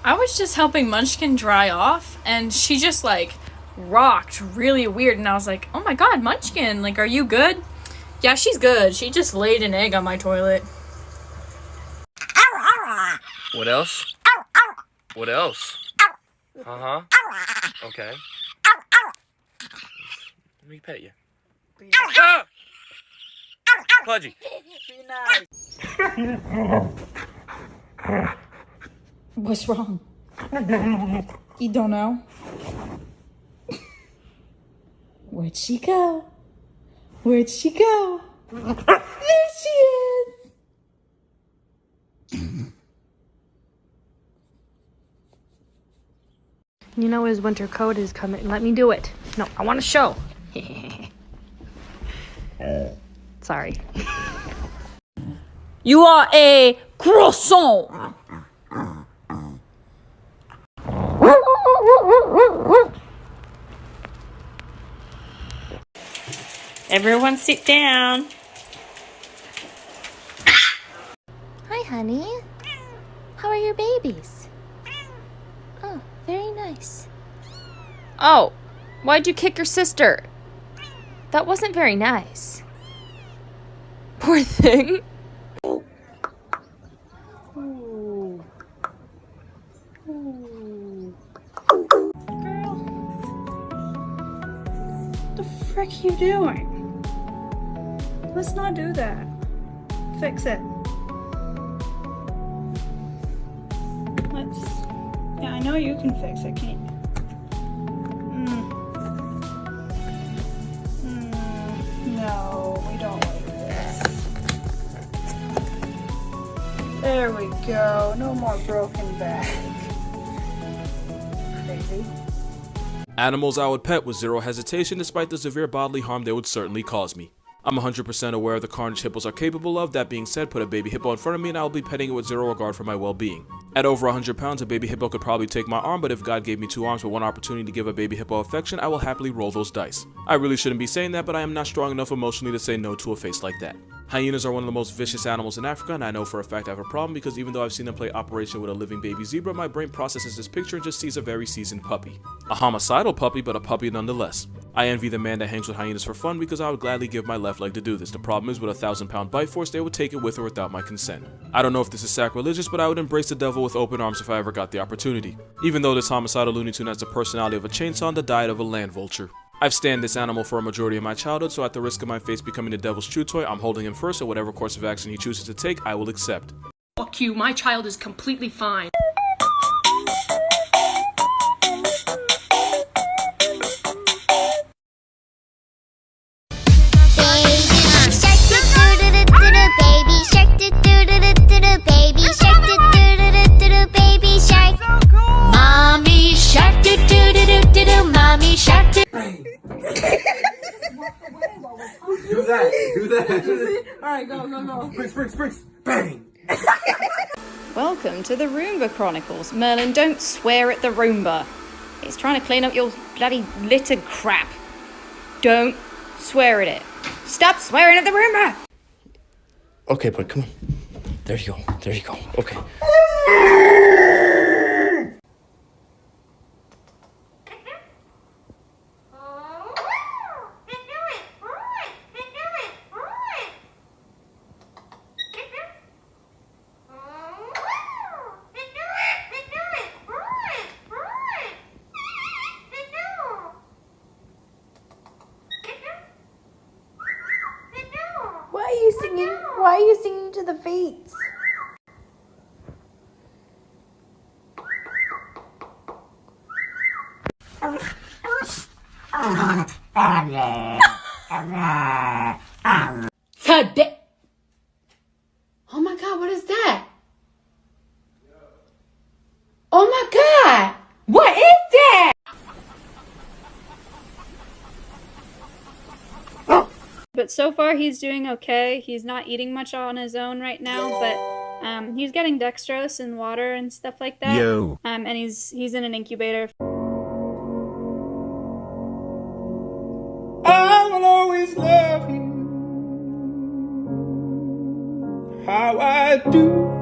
I was just helping Munchkin dry off, and she just like rocked really weird, and I was like, oh my god, Munchkin, like, are you good? Yeah, she's good. She just laid an egg on my toilet. What else? What else? Uh-huh. Okay. Let me pet you. Ah! Pudgy. Be nice. What's wrong? You don't know? Where'd she go? Where'd she go? There she is! You know his winter coat is coming. Let me do it. No, I want to show. Sorry. You are a croissant! Everyone sit down. Hi, honey. How are your babies? Oh, very nice. Oh, why'd you kick your sister? That wasn't very nice. Poor thing. Ooh. Girl. What the frick are you doing? Let's not do that. Fix it. Yeah, I know you can fix it, can't you? No, we don't like this. There we go. No more broken back. Crazy. Animals I would pet with zero hesitation despite the severe bodily harm they would certainly cause me. I'm 100% aware of the carnage hippos are capable of. That being said, put a baby hippo in front of me and I will be petting it with zero regard for my well-being. At over 100 pounds, a baby hippo could probably take my arm, but if God gave me 2 arms with 1 opportunity to give a baby hippo affection, I will happily roll those dice. I really shouldn't be saying that, but I am not strong enough emotionally to say no to a face like that. Hyenas are one of the most vicious animals in Africa, and I know for a fact I have a problem because even though I've seen them play Operation with a living baby zebra, my brain processes this picture and just sees a very seasoned puppy. A homicidal puppy, but a puppy nonetheless. I envy the man that hangs with hyenas for fun because I would gladly give my left leg to do this. The problem is with a 1,000-pound bite force, they would take it with or without my consent. I don't know if this is sacrilegious, but I would embrace the devil with open arms if I ever got the opportunity. Even though this homicidal Looney Tune has the personality of a chainsaw and the diet of a land vulture. I've stanned this animal for a majority of my childhood, so at the risk of my face becoming the devil's chew toy, I'm holding him first, and whatever course of action he chooses to take, I will accept. Fuck you, my child is completely fine. Do that. Alright, go. Springs. Bang. Welcome to the Roomba Chronicles. Merlin, don't swear at the Roomba. It's trying to clean up your bloody litter crap. Don't swear at it. Stop swearing at the Roomba! Okay, bud, come on. There you go. Okay. Why are you singing to the fates? Oh my god, what is that? Oh my god! What is that? But so far he's doing okay. He's not eating much on his own right now, but he's getting dextrose and water and stuff like that. And he's in an incubator. I will always love you how I do.